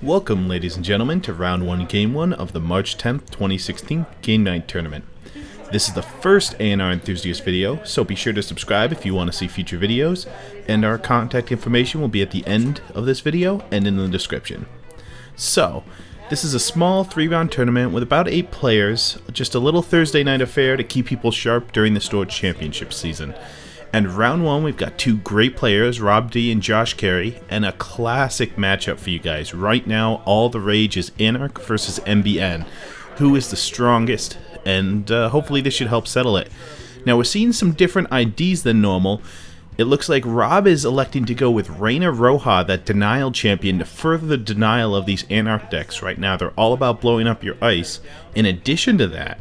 Welcome, ladies and gentlemen, to Round 1 Game 1 of the March 10th, 2016 Game1 tournament. This is the first ANRenthusiast video, so be sure to subscribe if you want to see future videos, and our contact information will be at the end of this video and in the description. So, this is a small 3-round tournament with about 8 players, just a little Thursday night affair to keep people sharp during the Storage Championship season. And round 1, we've got 2 great players, Rob D and Josh Carey, and a classic matchup for you guys. Right now, all the rage is Anarch versus MBN. Who is the strongest? And hopefully this should help settle it. Now, we're seeing some different IDs than normal. It looks like Rob is electing to go with Reina Roja, that denial champion, to further the denial of these Anarch decks. Right now, they're all about blowing up your ice. In addition to that,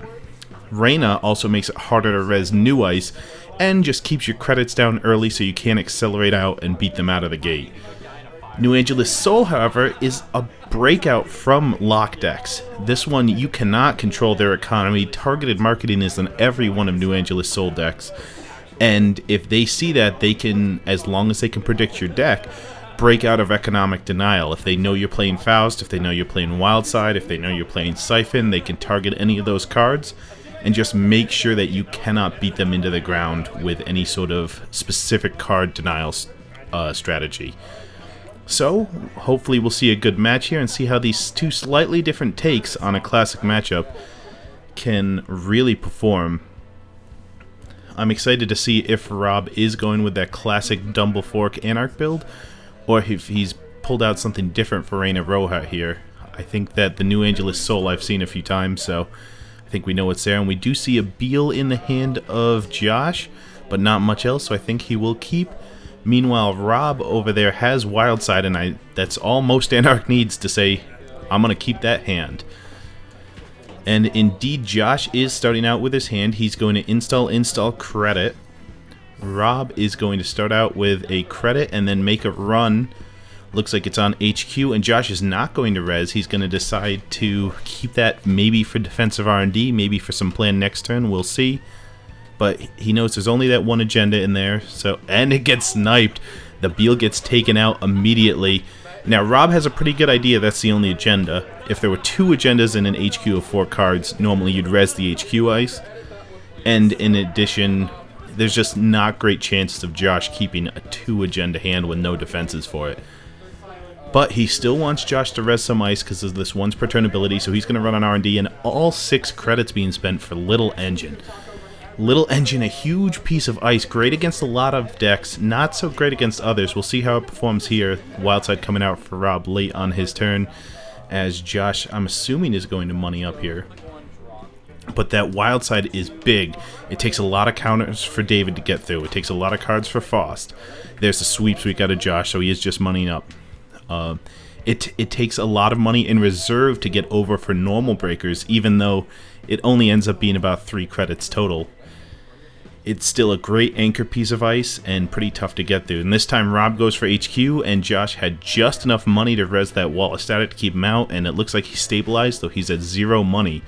Reina also makes it harder to res new ice, and just keeps your credits down early so you can't accelerate out and beat them out of the gate. New Angeles Soul, however, is a breakout from lock decks. This one, you cannot control their economy. Targeted marketing is on every one of New Angeles Soul decks. And if they see that, they can, as long as they can predict your deck, break out of economic denial. If they know you're playing Faust, if they know you're playing Wildside, if they know you're playing Siphon, they can target any of those cards and just make sure that you cannot beat them into the ground with any sort of specific card denial strategy. So, hopefully we'll see a good match here and see how these two slightly different takes on a classic matchup can really perform. I'm excited to see if Rob is going with that classic Dumble Fork Anarch build, or if he's pulled out something different for Reina Roja here. I think that the New Angeles Soul I've seen a few times, so I think we know what's there, and we do see a Beal in the hand of Josh, but not much else, so I think he will keep. Meanwhile, Rob over there has Wildside, and that's all most Anarch needs to say, I'm going to keep that hand. And indeed, Josh is starting out with his hand. He's going to install credit. Rob is going to start out with a credit and then make a run. Looks like it's on HQ, and Josh is not going to res. He's going to decide to keep that maybe for defensive R&D, maybe for some plan next turn. We'll see. But he knows there's only that one agenda in there, and it gets sniped. The Beal gets taken out immediately. Now, Rob has a pretty good idea that's the only agenda. If there were 2 agendas in an HQ of 4 cards, normally you'd res the HQ ice. And in addition, there's just not great chances of Josh keeping a 2 agenda hand with no defenses for it. But he still wants Josh to res some ice because of this once per turn ability, so he's going to run on R&D, and all 6 credits being spent for Little Engine. Little Engine, a huge piece of ice, great against a lot of decks, not so great against others. We'll see how it performs here. Wildside coming out for Rob late on his turn, as Josh, I'm assuming, is going to money up here. But that Wildside is big. It takes a lot of counters for David to get through. It takes a lot of cards for Faust. There's the sweeps we got of Josh, so he is just moneying up. It takes a lot of money in reserve to get over for normal breakers, even though it only ends up being about 3 credits total. It's still a great anchor piece of ice and pretty tough to get through. And this time Rob goes for HQ, and Josh had just enough money to res that wall of static to keep him out, and it looks like he's stabilized, though he's at 0 money.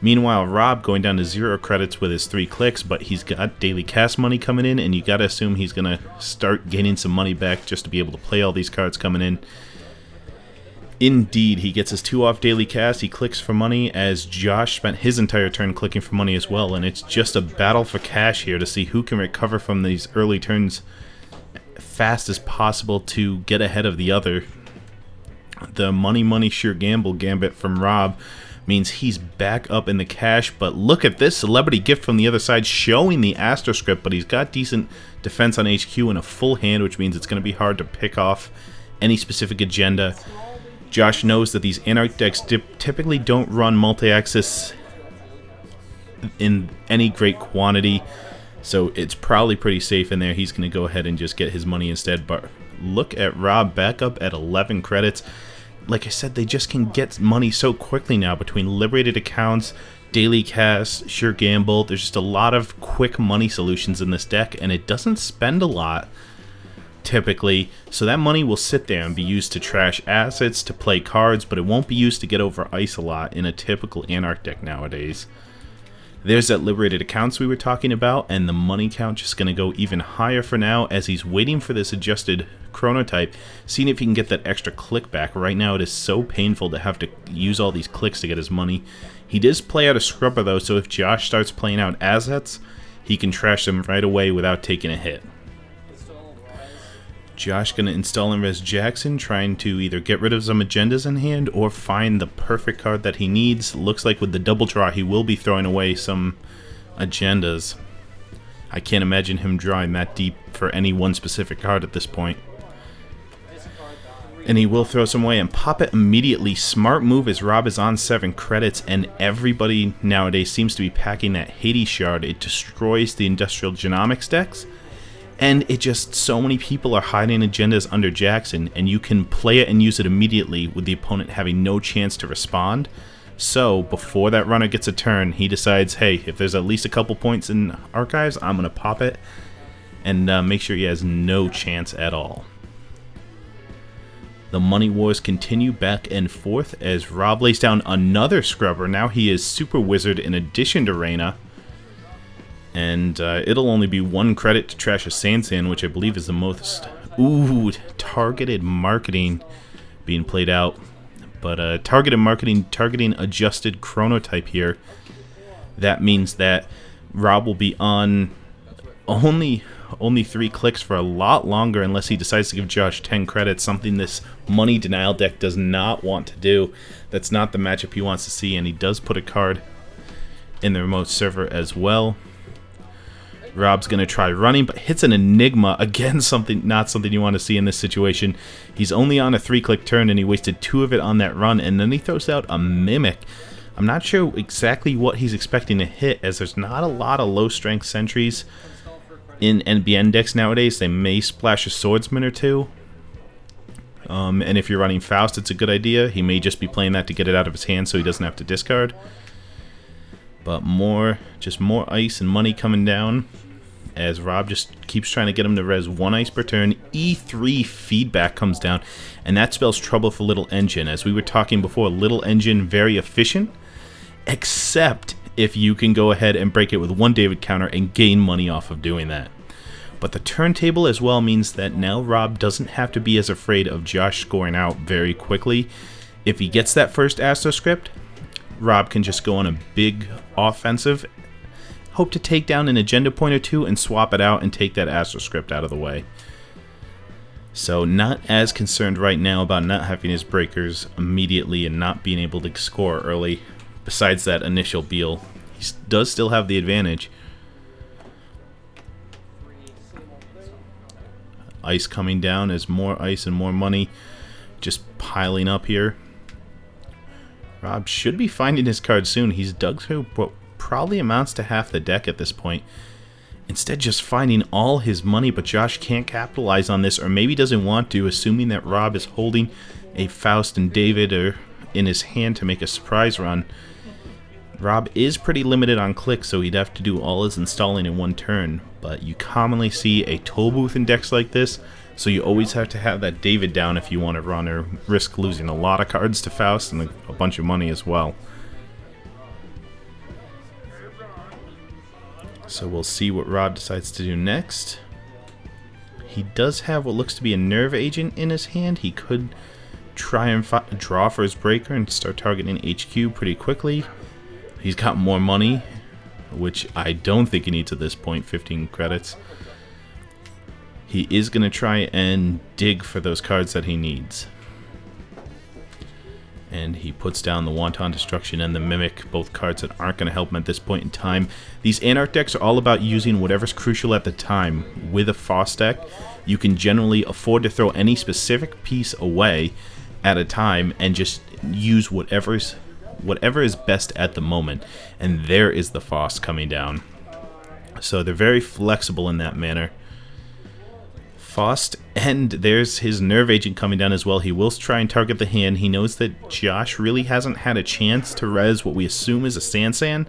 Meanwhile, Rob going down to 0 credits with his 3 clicks, but he's got daily cast money coming in, and you gotta assume he's gonna start gaining some money back just to be able to play all these cards coming in. Indeed, he gets his 2 off daily cast, he clicks for money, as Josh spent his entire turn clicking for money as well, and it's just a battle for cash here to see who can recover from these early turns fast as possible to get ahead of the other. The money sure gamble gambit from Rob means he's back up in the cash, but look at this celebrity gift from the other side showing the Astro script, but he's got decent defense on HQ and a full hand, which means it's going to be hard to pick off any specific agenda. Josh knows that these Anarch decks typically don't run multi-axis in any great quantity, so it's probably pretty safe in there. He's going to go ahead and just get his money instead, but look at Rob back up at 11 credits. Like I said, they just can get money so quickly now between liberated accounts, daily cast, sure gamble. There's just a lot of quick money solutions in this deck, and it doesn't spend a lot typically, so that money will sit there and be used to trash assets, to play cards, but it won't be used to get over ice a lot in a typical Anarch deck nowadays. There's that liberated accounts we were talking about, and the money count just going to go even higher for now as he's waiting for this adjusted chronotype, seeing if he can get that extra click back. Right now it is so painful to have to use all these clicks to get his money. He does play out a scrubber though, so if Josh starts playing out assets, he can trash them right away without taking a hit. Josh going to install and res Jackson, trying to either get rid of some agendas in hand or find the perfect card that he needs. Looks like with the double draw he will be throwing away some agendas. I can't imagine him drawing that deep for any one specific card at this point. And he will throw some away and pop it immediately. Smart move as Rob is on 7 credits, and everybody nowadays seems to be packing that Hades shard. It destroys the industrial genomics decks. And it just, so many people are hiding agendas under Jackson, and you can play it and use it immediately with the opponent having no chance to respond. So, before that runner gets a turn, he decides, hey, if there's at least a couple points in archives, I'm going to pop it and make sure he has no chance at all. The money wars continue back and forth as Rob lays down another scrubber. Now he is Super Wizard in addition to Reina. And it'll only be 1 credit to trash a Sansan, which I believe is the most... Ooh, targeted marketing being played out. But targeted marketing, targeting adjusted chronotype here. That means that Rob will be on only 3 clicks for a lot longer unless he decides to give Josh 10 credits, something this money denial deck does not want to do. That's not the matchup he wants to see, and he does put a card in the remote server as well. Rob's going to try running, but hits an Enigma. Again, not something you want to see in this situation. He's only on a 3-click turn, and he wasted 2 of it on that run, and then he throws out a Mimic. I'm not sure exactly what he's expecting to hit, as there's not a lot of low-strength sentries in NBN decks nowadays. They may splash a Swordsman or 2. And if you're running Faust, it's a good idea. He may just be playing that to get it out of his hand so he doesn't have to discard. But just more ice and money coming down as Rob just keeps trying to get him to res 1 ice per turn. E3 feedback comes down, and that spells trouble for Little Engine. As we were talking before, Little Engine, very efficient, except if you can go ahead and break it with 1 David counter and gain money off of doing that. But the turntable as well means that now Rob doesn't have to be as afraid of Josh scoring out very quickly. If he gets that first Astro Script, Rob can just go on a big offensive, hope to take down an agenda point or 2 and swap it out and take that Astro Script out of the way. So not as concerned right now about not having his breakers immediately and not being able to score early. Besides that initial Beal, he does still have the advantage. Ice coming down as more ice and more money just piling up here. Rob should be finding his card soon. He's dug through what probably amounts to half the deck at this point. Instead, just finding all his money, but Josh can't capitalize on this, or maybe doesn't want to, assuming that Rob is holding a Faust and David in his hand to make a surprise run. Rob is pretty limited on clicks, so he'd have to do all his installing in 1 turn, but you commonly see a toll booth in decks like this, so you always have to have that David down if you want to run, or risk losing a lot of cards to Faust and a bunch of money as well. So we'll see what Rob decides to do next. He does have what looks to be a Nerve Agent in his hand. He could try and draw for his breaker and start targeting HQ pretty quickly. He's got more money, which I don't think he needs at this point, 15 credits. He is going to try and dig for those cards that he needs. And he puts down the Wanton Destruction and the Mimic, both cards that aren't going to help him at this point in time. These Anarch decks are all about using whatever's crucial at the time. With a Faust deck, you can generally afford to throw any specific piece away at a time and just use whatever is best at the moment. And there is the Faust coming down. So they're very flexible in that manner. Faust, and there's his Nerve Agent coming down as well. He will try and target the hand. He knows that Josh really hasn't had a chance to res what we assume is a Sansan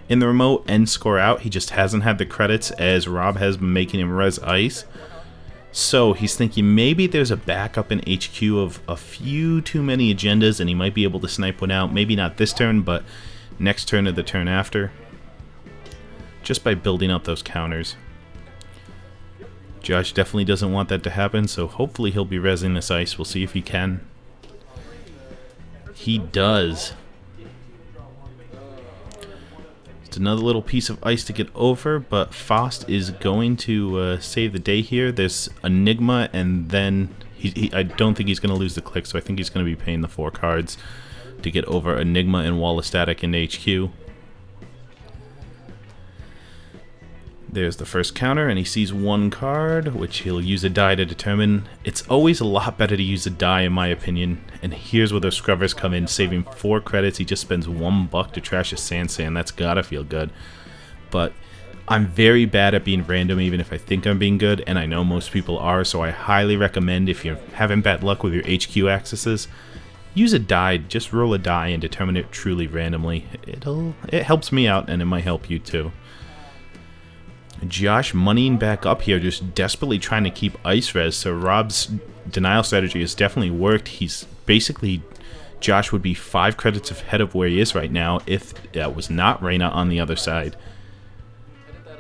in the remote and score out. He just hasn't had the credits as Rob has been making him res ice. So he's thinking maybe there's a backup in HQ of a few too many agendas and he might be able to snipe one out. Maybe not this turn, but next turn or the turn after. just by building up those counters. Josh definitely doesn't want that to happen, so hopefully he'll be rezzing this ice. We'll see if he can. He does. It's another little piece of ice to get over, but Faust is going to save the day here. There's Enigma, and then I don't think he's going to lose the click, so I think he's going to be paying the 4 cards to get over Enigma and Wall of Static into HQ. There's the first counter, and he sees 1 card, which he'll use a die to determine. It's always a lot better to use a die, in my opinion. And here's where those scrubbers come in, saving 4 credits. He just spends $1 to trash a Sand. That's gotta feel good. But I'm very bad at being random, even if I think I'm being good, and I know most people are, so I highly recommend, if you're having bad luck with your HQ accesses, use a die. Just roll a die and determine it truly randomly. It helps me out, and it might help you too. Josh moneying back up here, just desperately trying to keep ice res, so Rob's denial strategy has definitely worked. He's basically, Josh would be 5 credits ahead of where he is right now if that was not Reina on the other side.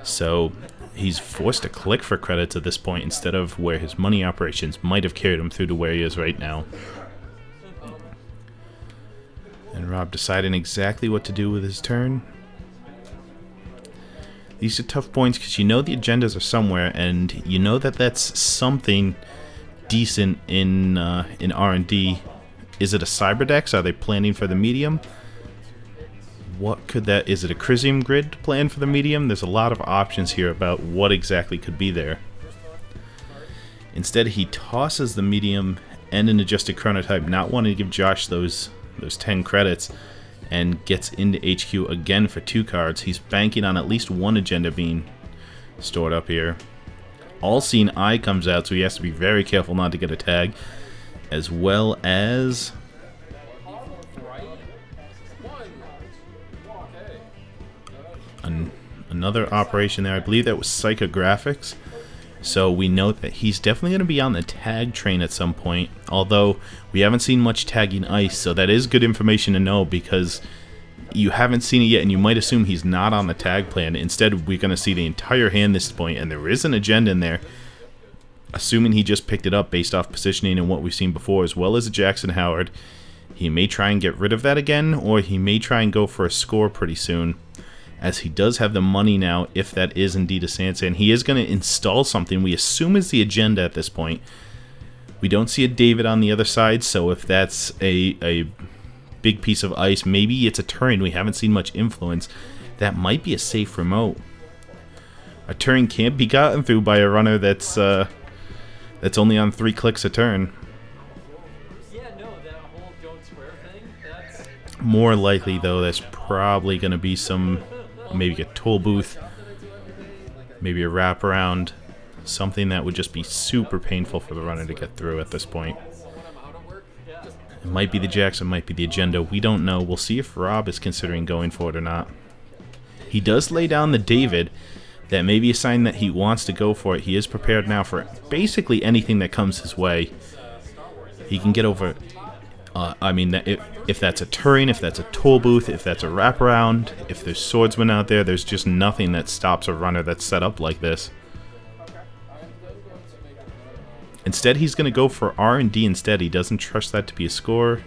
So he's forced to click for credits at this point instead of where his money operations might have carried him through to where he is right now. And Rob deciding exactly what to do with his turn. These are tough points because you know the agendas are somewhere, and you know that that's something decent in R&D. Is it a Cyberdex? Are they planning for the medium? What could that... Is it a Crisium grid plan for the medium? There's a lot of options here about what exactly could be there. Instead, he tosses the medium and an adjusted chronotype, not wanting to give Josh those 10 credits, and gets into HQ again for 2 cards. He's banking on at least 1 agenda being stored up here. All-Seeing Eye comes out, so he has to be very careful not to get a tag, as well as another operation there. I believe that was Psychographics. So we note that he's definitely going to be on the tag train at some point, although we haven't seen much tagging ice, so that is good information to know because you haven't seen it yet and you might assume he's not on the tag plan. Instead, we're going to see the entire hand this point, and there is an agenda in there, assuming he just picked it up based off positioning and what we've seen before, as well as a Jackson Howard. He may try and get rid of that again, or he may try and go for a score pretty soon, as he does have the money now, if that is indeed a Sansan. He is going to install something we assume is the agenda at this point. We don't see a David on the other side, so if that's a big piece of ice, maybe it's a Turing. We haven't seen much influence. That might be a safe remote. A Turing can't be gotten through by a runner that's only on 3 clicks a turn. More likely, though, that's probably going to be some... maybe a toll booth, maybe a wraparound, something that would just be super painful for the runner to get through at this point. It might be the Jackson, might be the agenda, we don't know. We'll see if Rob is considering going for it or not. He does lay down the David. That may be a sign that he wants to go for it. He is prepared now for basically anything that comes his way. He can get over... if that's a Turing, if that's a toll booth, if that's a wraparound, if there's swordsmen out there, there's just nothing that stops a runner that's set up like this. Instead, he's going to go for R&D instead. He doesn't trust that to be a score.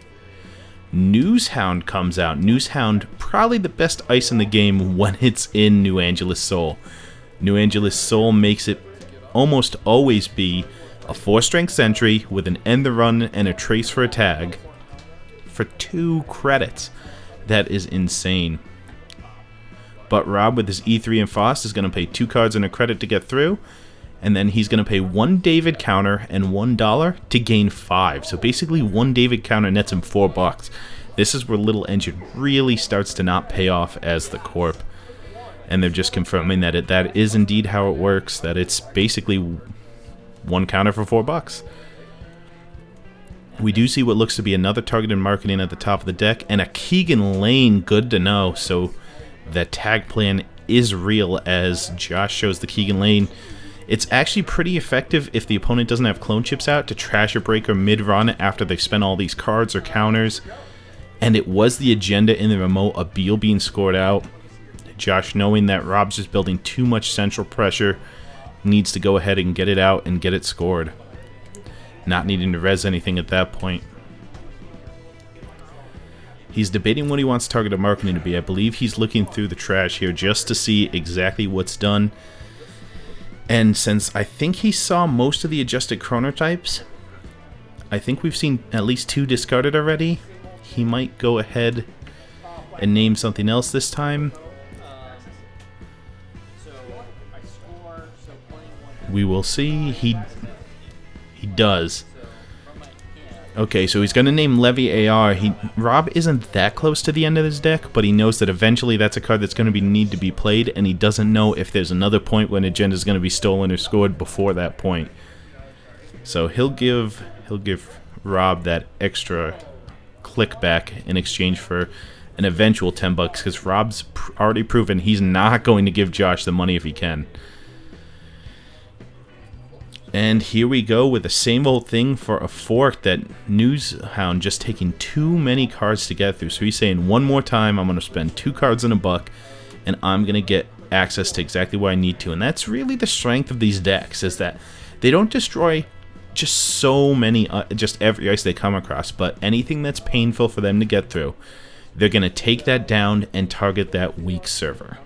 Newshound comes out. Newshound, probably the best ice in the game when it's in New Angeles Soul. New Angeles Soul makes it almost always be a 4-strength sentry with an end the run and a trace for a tag for 2 credits. That is insane. But Rob with his E3 and Faust is going to pay 2 cards and a credit to get through, and then he's going to pay 1 David counter and $1 to gain 5. So basically 1 David counter nets him $4. This is where Little Engine really starts to not pay off as the corp, and they're just confirming that that is indeed how it works, that it's basically 1 counter for $4. We do see what looks to be another targeted marketing at the top of the deck, and a Keegan Lane, good to know. So the tag plan is real as Josh shows the Keegan Lane. It's actually pretty effective if the opponent doesn't have clone chips out to trash a breaker mid-run after they've spent all these cards or counters. And it was the agenda in the remote, a Beal being scored out. Josh, knowing that Rob's just building too much central pressure, needs to go ahead and get it out and get it scored. Not needing to res anything at that point. He's debating what he wants targeted marketing to be. I believe he's looking through the trash here just to see exactly what's done. And since I think he saw most of the adjusted chronotypes, I think we've seen at least 2 discarded already. He might go ahead and name something else this time. We will see. He does. Okay, so he's going to name Levy AR. Rob isn't that close to the end of his deck, but he knows that eventually that's a card that's going to need to be played, and he doesn't know if there's another point when agenda is going to be stolen or scored before that point. So he'll give Rob that extra click back in exchange for an eventual $10, because Rob's already proven he's not going to give Josh the money if he can. And here we go with the same old thing for a fork, that Newshound just taking too many cards to get through. So he's saying, one more time, I'm going to spend 2 cards and $1, and I'm going to get access to exactly what I need to. And that's really the strength of these decks, is that they don't destroy just so many, just every ice they come across, but anything that's painful for them to get through, they're going to take that down and target that weak server.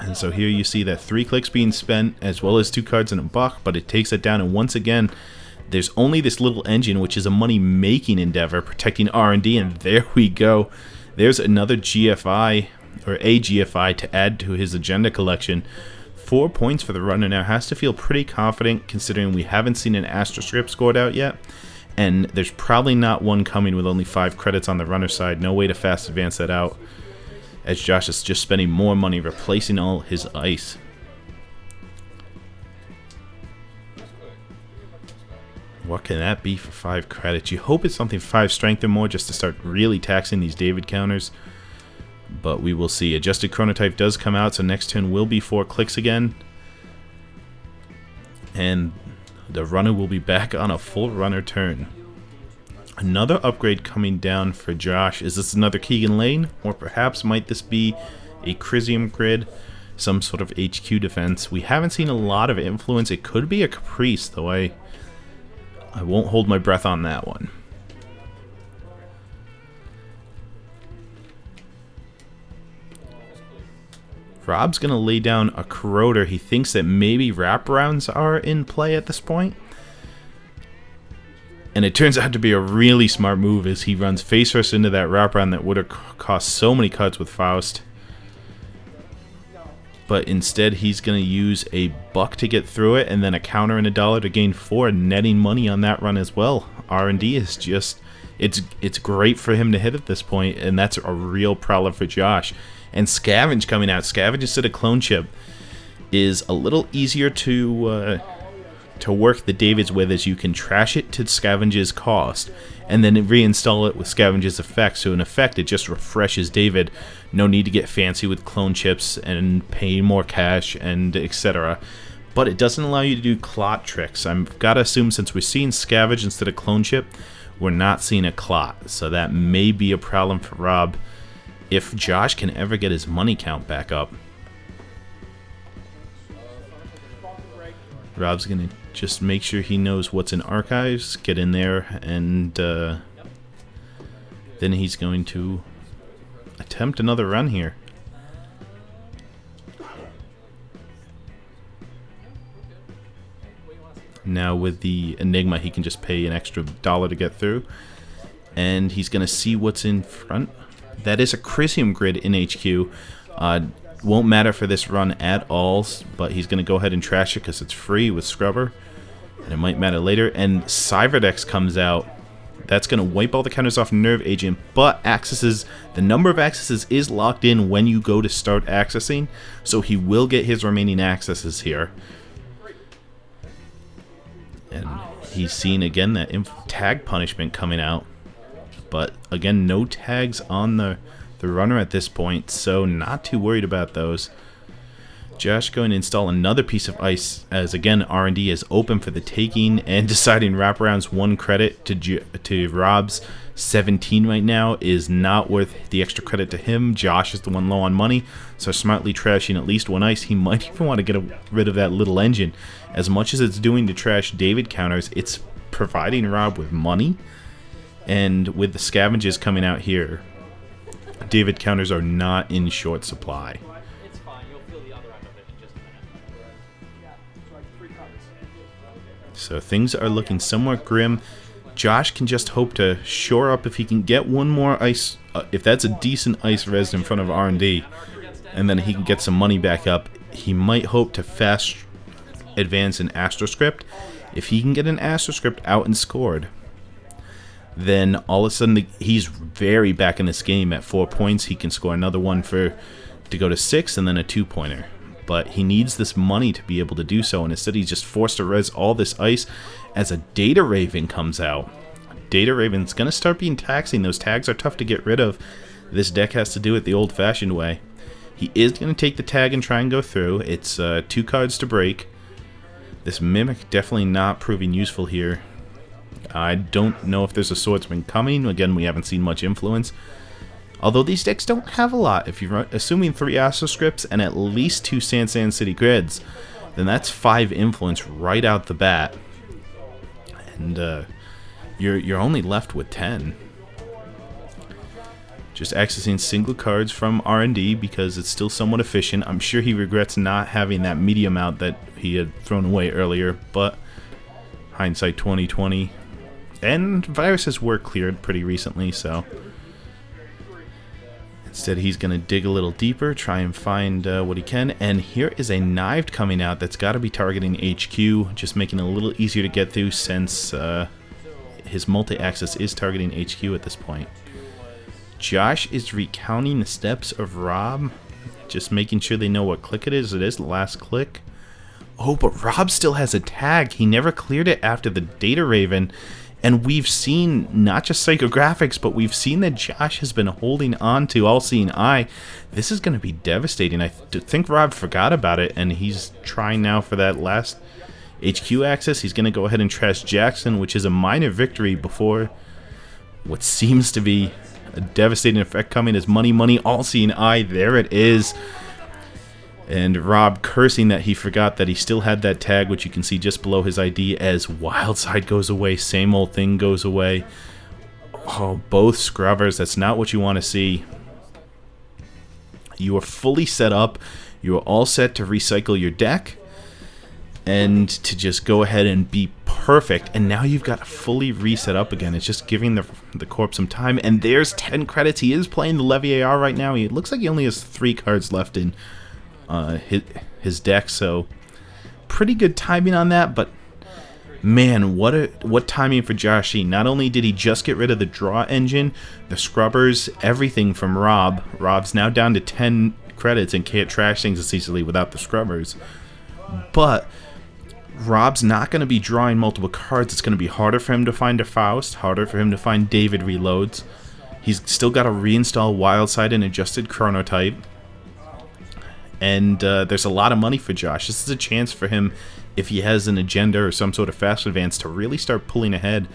And so here you see that 3 clicks being spent, as well as 2 cards and $1, but it takes it down. And once again, there's only this little engine, which is a money-making endeavor, protecting R&D, and there we go. There's another GFI, or a GFI, to add to his agenda collection. 4 points for the runner now. Has to feel pretty confident, considering we haven't seen an Astro Script scored out yet, and there's probably not one coming with only 5 credits on the runner side. No way to fast advance that out, as Josh is just spending more money replacing all his ice. What can that be for 5 credits? You hope it's something 5 strength or more, just to start really taxing these David counters. But we will see. Adjusted chronotype does come out, so next turn will be 4 clicks again. And the runner will be back on a full runner turn. Another upgrade coming down for Josh. Is this another Keegan Lane? Or perhaps might this be a Crisium Grid? Some sort of HQ defense. We haven't seen a lot of influence. It could be a Caprice, though I won't hold my breath on that one. Rob's going to lay down a Corroder. He thinks that maybe wraparounds are in play at this point. And it turns out to be a really smart move, as he runs face first into that wraparound that would have cost so many cuts with Faust. But instead he's going to use a $1 to get through it, and then a counter and $1 to gain 4, netting money on that run as well. R&D is just, it's great for him to hit at this point, and that's a real problem for Josh. And Scavenge coming out. Scavenge instead of Clone Chip is a little easier to work the Davids with, as you can trash it to Scavenge's cost and then reinstall it with Scavenge's effect. So in effect, it just refreshes David. No need to get fancy with clone chips and pay more cash and etc. But it doesn't allow you to do clot tricks. I've got to assume, since we're seeing Scavenge instead of clone chip, we're not seeing a clot. So that may be a problem for Rob if Josh can ever get his money count back up. Rob's going to just make sure he knows what's in archives, get in there, and then he's going to attempt another run here. Now with the Enigma, he can just pay an extra $1 to get through, and he's going to see what's in front. That is a Crisium Grid in HQ. Won't matter for this run at all, but he's going to go ahead and trash it because it's free with Scrubber, and it might matter later. And Cyberdex comes out. That's going to wipe all the counters off Nerve Agent, but accesses, the number of accesses is locked in when you go to start accessing, so he will get his remaining accesses here. And he's seen again that tag punishment coming out, but again, no tags on the runner at this point, so not too worried about those. Josh going to install another piece of ice as, again, R&D is open for the taking and deciding wraparound's 1 credit to Rob's 17 right now is not worth the extra credit to him. Josh is the one low on money, so smartly trashing at least 1 ice. He might even want to get rid of that little engine. As much as it's doing to trash David counters, it's providing Rob with money, and with the scavengers coming out here, David counters are not in short supply. So things are looking somewhat grim. Josh can just hope to shore up if he can get 1 more ice, if that's a decent ice res in front of R&D, and then he can get some money back up. He might hope to fast advance an Astroscript. If he can get an Astroscript out and scored, then all of a sudden he's very back in this game at 4 points. He can score another one to go to 6 and then a 2-pointer. But he needs this money to be able to do so, and instead he's just forced to res all this ice as a Data Raven comes out. Data Raven's going to start being taxing. Those tags are tough to get rid of. This deck has to do it the old-fashioned way. He is going to take the tag and try and go through. It's 2 cards to break. This Mimic definitely not proving useful here. I don't know if there's a Swordsman coming. Again, we haven't seen much influence. Although these decks don't have a lot. If you're assuming 3 Astroscripts and at least 2 Sand City Grids, then that's 5 influence right out the bat. And you're only left with 10. Just accessing single cards from R&D because it's still somewhat efficient. I'm sure he regrets not having that medium out that he had thrown away earlier, but hindsight 2020. And viruses were cleared pretty recently, so instead he's going to dig a little deeper, try and find what he can. And here is a Knived coming out that's got to be targeting HQ, just making it a little easier to get through since his multi-access is targeting HQ at this point. Josh is recounting the steps of Rob, just making sure they know what click it is. It is the last click. Oh, but Rob still has a tag. He never cleared it after the Data Raven. And we've seen not just psychographics, but we've seen that Josh has been holding on to All-Seeing Eye. This is going to be devastating. I think Rob forgot about it, and he's trying now for that last HQ access. He's going to go ahead and trash Jackson, which is a minor victory before what seems to be a devastating effect coming as money, All-Seeing Eye. There it is. And Rob cursing that he forgot that he still had that tag, which you can see just below his ID, as Wildside goes away, same old thing goes away. Oh, both scrubbers, that's not what you want to see. You are fully set up, you are all set to recycle your deck, and to just go ahead and be perfect. And now you've got to fully reset up again. It's just giving the corp some time. And there's 10 credits. He is playing the Levy AR right now. It looks like he only has 3 cards left in his deck, so pretty good timing on that. But man, what timing for Josh E. Not only did he just get rid of the draw engine, the scrubbers, everything from Rob. Rob's now down to 10 credits and can't trash things as easily without the scrubbers. But Rob's not going to be drawing multiple cards. It's going to be harder for him to find a Faust, harder for him to find David reloads. He's still got to reinstall Wildside and adjusted Chronotype. And there's a lot of money for Josh. This is a chance for him, if he has an agenda or some sort of fast advance, to really start pulling ahead,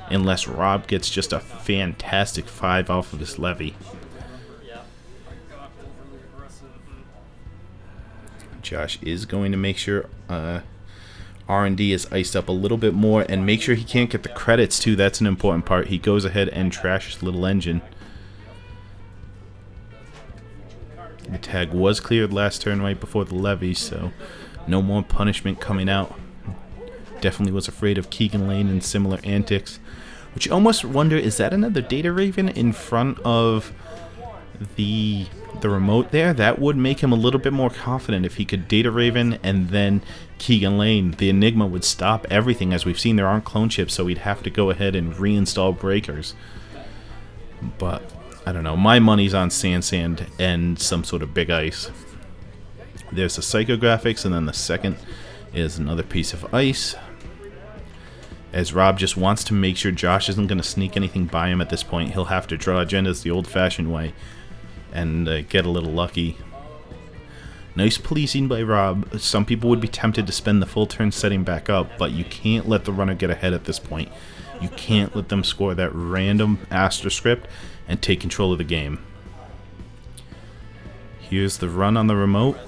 unless Rob gets just a fantastic 5 off of this Levy. Josh is going to make sure R&D is iced up a little bit more, and make sure he can't get the credits too. That's an important part. He goes ahead and trashes Little Engine. The tag was cleared last turn right before the Levy, so no more punishment coming out. Definitely was afraid of Keegan Lane and similar antics. Which you almost wonder, is that another Data Raven in front of the remote there? That would make him a little bit more confident if he could Data Raven and then Keegan Lane. The Enigma would stop everything. As we've seen, there aren't clone chips, so he'd have to go ahead and reinstall breakers. But I don't know. My money's on Sand and some sort of big ice. There's the psychographics, and then the second is another piece of ice. As Rob just wants to make sure Josh isn't going to sneak anything by him at this point. He'll have to draw agendas the old-fashioned way and get a little lucky. Nice policing by Rob. Some people would be tempted to spend the full turn setting back up, but you can't let the runner get ahead at this point. You can't let them score that random Astra script and take control of the game. Here's the run on the remote.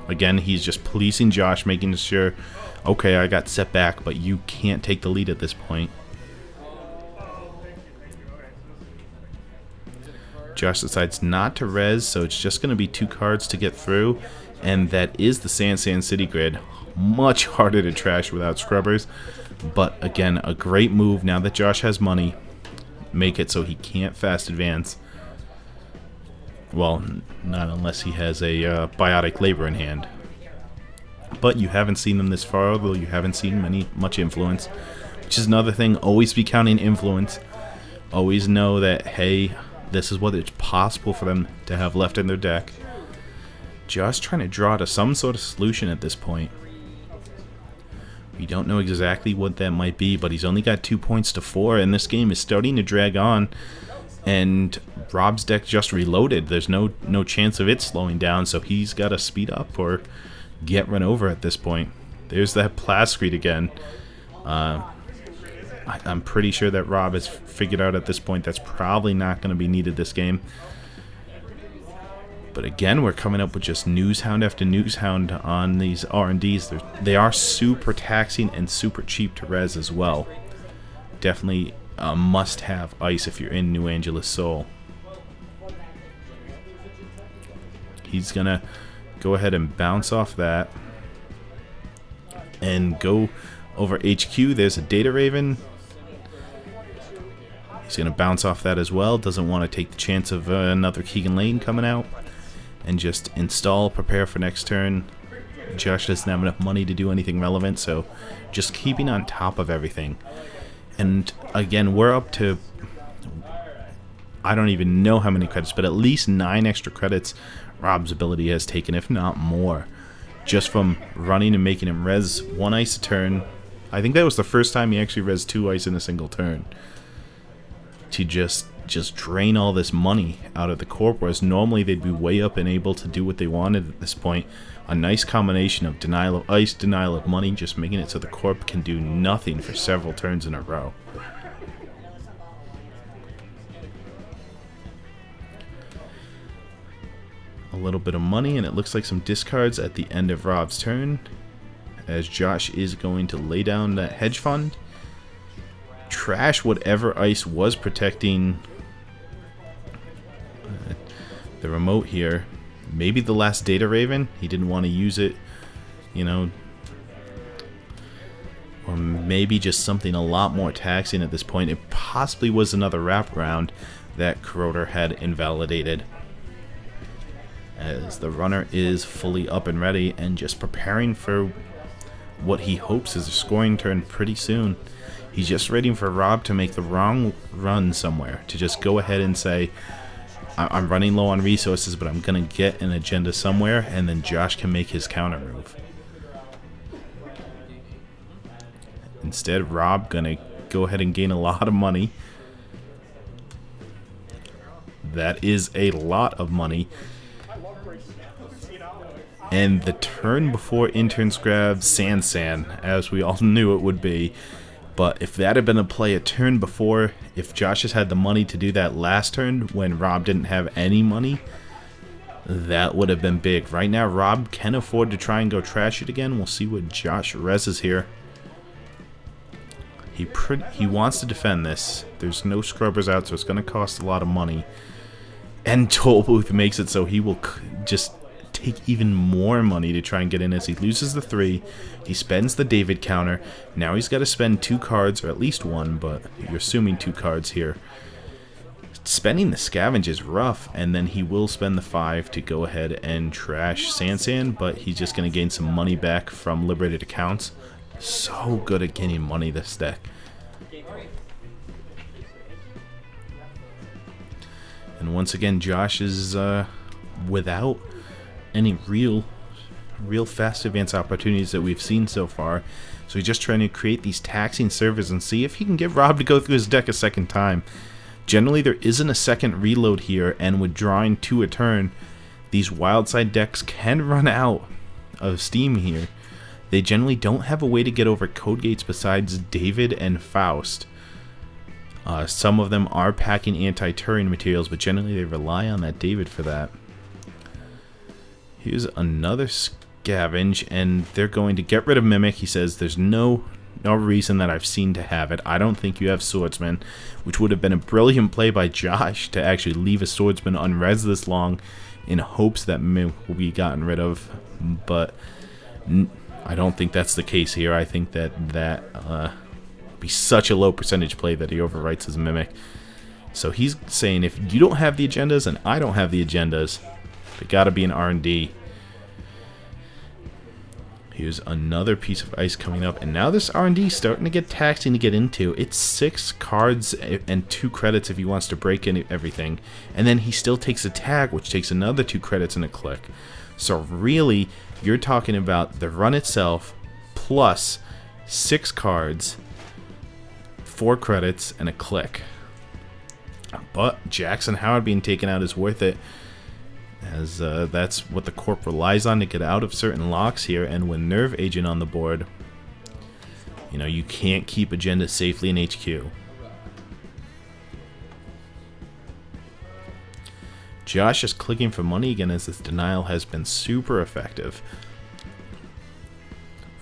Again, he's just policing Josh, making sure, okay, I got set back, but you can't take the lead at this point. Josh decides not to res, so it's just going to be 2 cards to get through, and that is the Sand City grid. Much harder to trash without scrubbers, but again, a great move now that Josh has money. Make it so he can't fast advance. Well, not unless he has a biotic labor in hand. But you haven't seen them this far, although you haven't seen much influence, which is another thing. Always be counting influence. Always know that, hey, this is what it's possible for them to have left in their deck. Just trying to draw to some sort of solution at this point. We don't know exactly what that might be, but he's only got 2 points to 4, and this game is starting to drag on. And Rob's deck just reloaded. There's no chance of it slowing down, so he's got to speed up or get run over at this point. There's that Plascrete again. I'm pretty sure that Rob has figured out at this point that's probably not going to be needed this game. But again, we're coming up with just Newshound after Newshound on these R&Ds. They are super taxing and super cheap to res as well. Definitely a must-have ice if you're in New Angeles Soul. He's going to go ahead and bounce off that and go over HQ. There's a Data Raven. He's going to bounce off that as well. Doesn't want to take the chance of another Keegan Lane coming out. And just install, prepare for next turn. Josh doesn't have enough money to do anything relevant, so just keeping on top of everything. And again, we're up to, I don't even know how many credits, but at least 9 extra credits Rob's ability has taken, if not more, just from running and making him res 1 ice a turn. I think that was the first time he actually res 2 ice in a single turn. To just drain all this money out of the corp, whereas normally they'd be way up and able to do what they wanted at this point. A nice combination of denial of ice, denial of money, just making it so the corp can do nothing for several turns in a row. A little bit of money, and it looks like some discards at the end of Rob's turn, as Josh is going to lay down that hedge fund, trash whatever ice was protecting the remote here. Maybe the last Data Raven, he didn't want to use it, you know, or maybe just something a lot more taxing at this point. It possibly was another wraparound that Corroder had invalidated, as the runner is fully up and ready and just preparing for what he hopes is a scoring turn pretty soon. He's just waiting for Rob to make the wrong run somewhere, to just go ahead and say, I'm running low on resources, but I'm going to get an agenda somewhere, and then Josh can make his counter move. Instead, Rob going to go ahead and gain a lot of money. That is a lot of money. And the turn before interns grab San, as we all knew it would be. But if that had been a play a turn before, if Josh has had the money to do that last turn when Rob didn't have any money, that would have been big. Right now, Rob can afford to try and go trash it again. We'll see what Josh reses here. He wants to defend this. There's no scrubbers out, so it's going to cost a lot of money. And Toll Booth makes it so he will just take even more money to try and get in as he loses the 3. He spends the David counter. Now he's got to spend 2 cards, or at least 1, but you're assuming 2 cards here. Spending the scavenge is rough, and then he will spend the 5 to go ahead and trash San, but he's just going to gain some money back from liberated accounts. So good at gaining money, this deck. And once again, Josh is without any real fast advance opportunities that we've seen so far. So he's just trying to create these taxing servers and see if he can get Rob to go through his deck a second time. Generally, there isn't a second reload here, and with drawing 2 a turn, these wild side decks can run out of steam here. They generally don't have a way to get over code gates besides David and Faust. Some of them are packing anti-turret materials, but generally they rely on that David for that. Here's another scavenge, and they're going to get rid of Mimic. He says there's no reason that I've seen to have it. I don't think you have Swordsman, which would have been a brilliant play by Josh to actually leave a Swordsman unres this long in hopes that Mimic will be gotten rid of, but I don't think that's the case here. I think that be such a low percentage play that he overwrites his Mimic. So he's saying if you don't have the agendas and I don't have the agendas, they gotta be an R&D. Here's another piece of ice coming up, and now this R&D is starting to get taxing to get into. It's 6 cards and 2 credits if he wants to break in everything, and then he still takes a tag, which takes another 2 credits and a click. So really, you're talking about the run itself plus 6 cards, 4 credits, and a click. But Jackson Howard being taken out is worth it, as that's what the Corp relies on to get out of certain locks here. And with Nerve Agent on the board, you know, you can't keep Agenda safely in HQ. Josh is clicking for money again, as this denial has been super effective.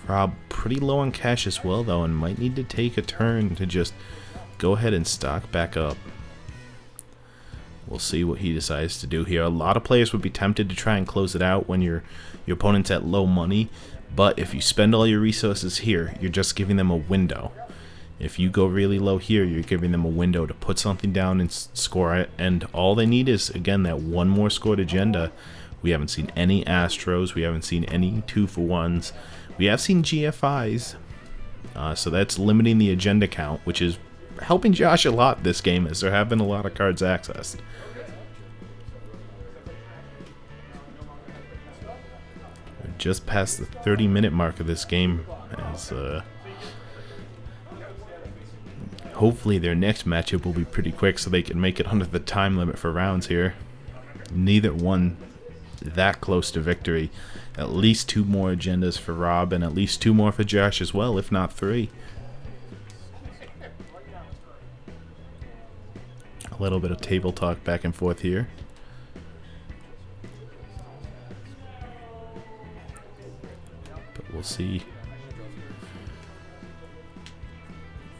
Rob pretty low on cash as well, though, and might need to take a turn to just go ahead and stock back up. We'll see what he decides to do here. A lot of players would be tempted to try and close it out when your opponent's at low money, but if you spend all your resources here, you're just giving them a window. If you go really low here, you're giving them a window to put something down and score it, and all they need is, again, that one more scored agenda. We haven't seen any Astros, we haven't seen any 2-for-1s, we have seen GFIs, so that's limiting the agenda count, which is helping Josh a lot this game, as there have been a lot of cards accessed. We're just past the 30-minute mark of this game, as hopefully their next matchup will be pretty quick so they can make it under the time limit for rounds here. Neither one that close to victory. At least 2 more agendas for Rob, and at least 2 more for Josh as well, if not 3. A little bit of table talk back and forth here. But we'll see.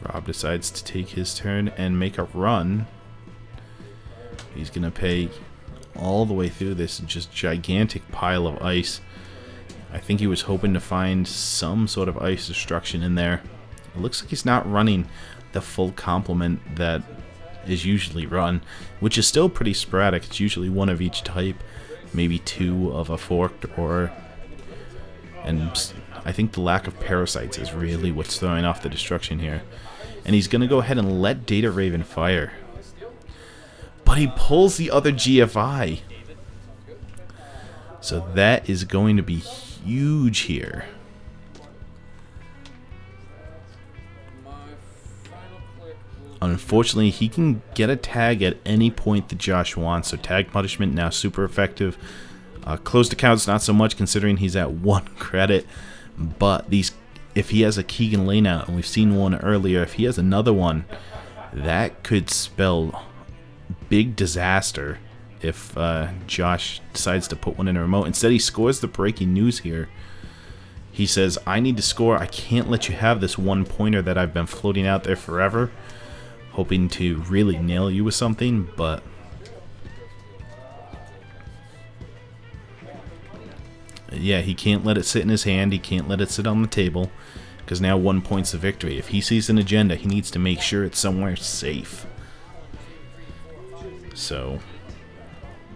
Rob decides to take his turn and make a run. He's going to pay all the way through this just gigantic pile of ice. I think he was hoping to find some sort of ice destruction in there. It looks like he's not running the full complement that is usually run, which is still pretty sporadic. It's usually 1 of each type, maybe 2 of a forked, and I think the lack of parasites is really what's throwing off the destruction here. And he's going to go ahead and let Data Raven fire. But he pulls the other GFI. So that is going to be huge here. Unfortunately, he can get a tag at any point that Josh wants, so tag punishment now super effective. Closed accounts not so much, considering he's at 1 credit, but if he has a Keegan lane out, and we've seen one earlier, if he has another one, that could spell big disaster if Josh decides to put one in a remote. Instead, he scores the breaking news here. He says, I need to score. I can't let you have this 1-pointer that I've been floating out there forever, hoping to really nail you with something, but yeah, he can't let it sit in his hand. He can't let it sit on the table, because now 1 point's the victory. If he sees an agenda, he needs to make sure it's somewhere safe. So,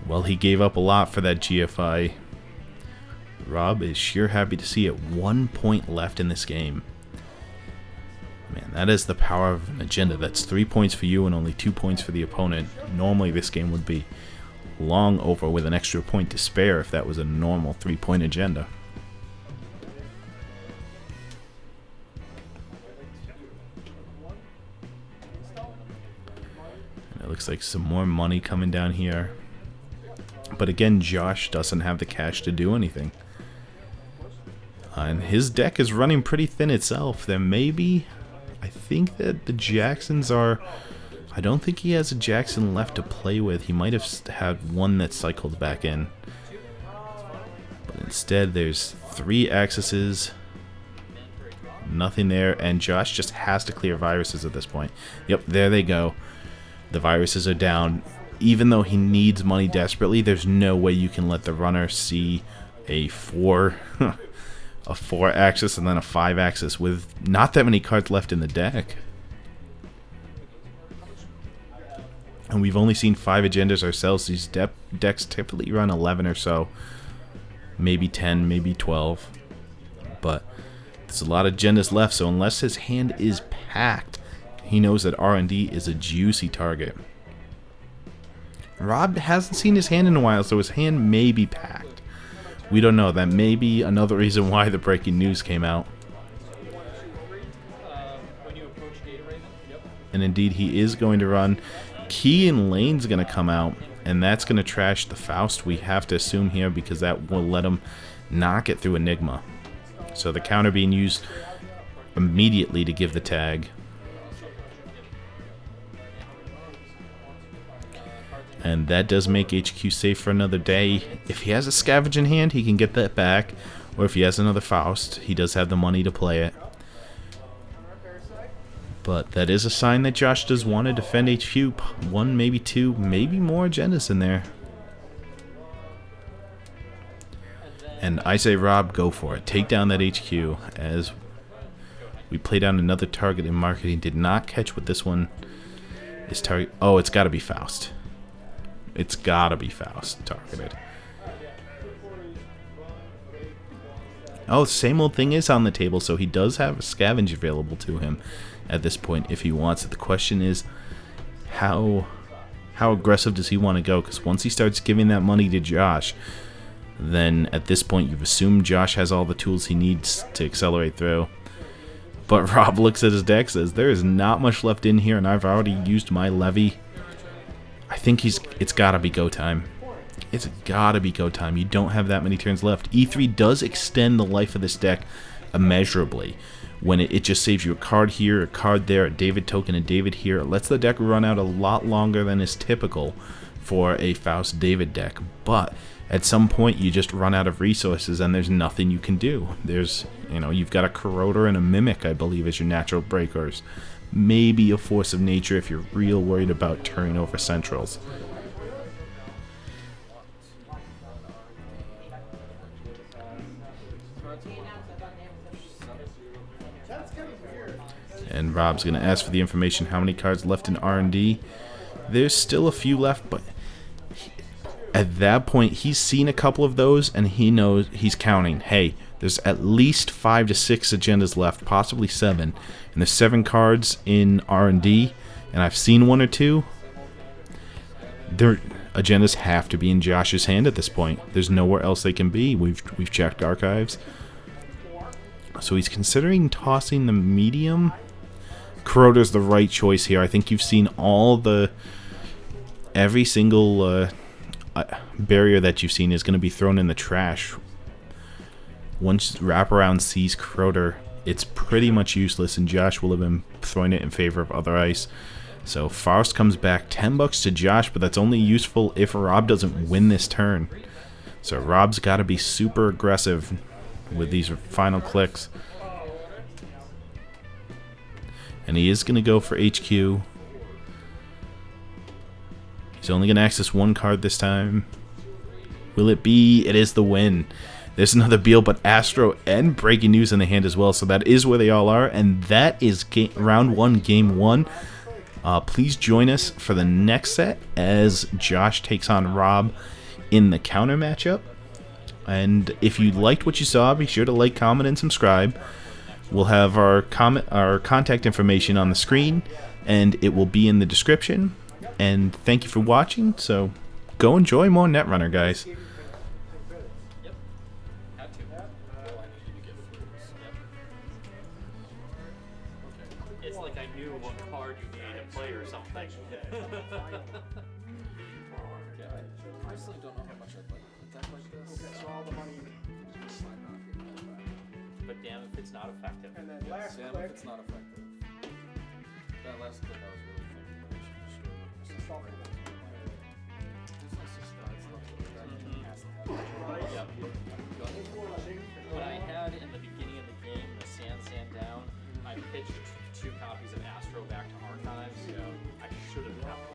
well, he gave up a lot for that GFI. Rob is sure happy to see it. 1 point left in this game. Man, that is the power of an agenda. That's 3 points for you and only 2 points for the opponent. Normally this game would be long over with an extra point to spare if that was a normal 3-point agenda. And it looks like some more money coming down here. But again, Josh doesn't have the cash to do anything. And his deck is running pretty thin itself. There may be... I think that the Jacksons are... I don't think he has a Jackson left to play with. He might have had one that cycled back in. But instead, there's 3 Axuses. Nothing there. And Josh just has to clear viruses at this point. Yep, there they go. The viruses are down. Even though he needs money desperately, there's no way you can let the runner see a 4... a 4 Axis and then a 5 Axis with not that many cards left in the deck. And we've only seen 5 agendas ourselves. These decks typically run 11 or so. Maybe 10, maybe 12. But there's a lot of agendas left, so unless his hand is packed, he knows that R&D is a juicy target. Rob hasn't seen his hand in a while, so his hand may be packed. We don't know. That may be another reason why the breaking news came out. And indeed, he is going to run. Key and Lane's going to come out, and that's going to trash the Faust, we have to assume here, because that will let him not get through Enigma. So the counter being used immediately to give the tag. And that does make HQ safe for another day. If he has a Scavenge in hand, he can get that back. Or if he has another Faust, he does have the money to play it. But that is a sign that Josh does want to defend HQ. 1, maybe 2, maybe more agendas in there. And I say, Rob, go for it. Take down that HQ. As we play down another target in marketing. Did not catch what this one is target. Oh, it's got to be Faust. It's gotta be Faust targeted. Oh, same old thing is on the table, so he does have a Scavenge available to him at this point if he wants it. The question is, how aggressive does he want to go? Because once he starts giving that money to Josh, then at this point you've assumed Josh has all the tools he needs to accelerate through. But Rob looks at his deck, says, there is not much left in here, and I've already used my levy. I think it's gotta be go time. It's gotta be go time. You don't have that many turns left. E3 does extend the life of this deck immeasurably. When it just saves you a card here, a card there, a David token, a David here. It lets the deck run out a lot longer than is typical for a Faust David deck. But at some point you just run out of resources and there's nothing you can do. There's, you've got a Corroder and a Mimic, I believe, as your natural breakers. Maybe a Force of Nature if you're real worried about turning over centrals. And Rob's going to ask for the information. How many cards left in R&D? There's still a few left, but at that point, he's seen a couple of those, and he knows he's counting. Hey, there's at least 5 to 6 agendas left, possibly 7. And there's 7 cards in R&D, and I've seen 1 or 2. Their agendas have to be in Josh's hand at this point. There's nowhere else they can be. We've checked archives. So he's considering tossing the medium. Corroder's the right choice here. I think you've seen every single barrier that you've seen is going to be thrown in the trash. Once Wraparound sees Corroder, it's pretty much useless, and Josh will have been throwing it in favor of other ice. So Faust comes back, $10 to Josh, but that's only useful if Rob doesn't win this turn. So Rob's got to be super aggressive with these final clicks. And he is going to go for HQ. He's only going to access 1 card this time. Will it be? It is the win. There's another Beal, but Astro and Breaking News in the hand as well. So that is where they all are. And that is round 1, game 1. Please join us for the next set as Josh takes on Rob in the counter matchup. And if you liked what you saw, be sure to like, comment, and subscribe. We'll have our contact information on the screen, and it will be in the description. And thank you for watching. So go enjoy more Netrunner, guys. It's like I knew what card you needed to play or something. personally don't know how much I'd like a deck like this. Okay, so all the money is just sliding off your back. But damn if it's not effective. And then last Damn click, if it's not effective. That last click I was really thinking that I should just it's all for that. This is just it's not really that Mhm. has to have. Yep. Gun. What I had in the beginning of the game, the sand down, I pitched 2 copies of Astro back to archives, so I should have kept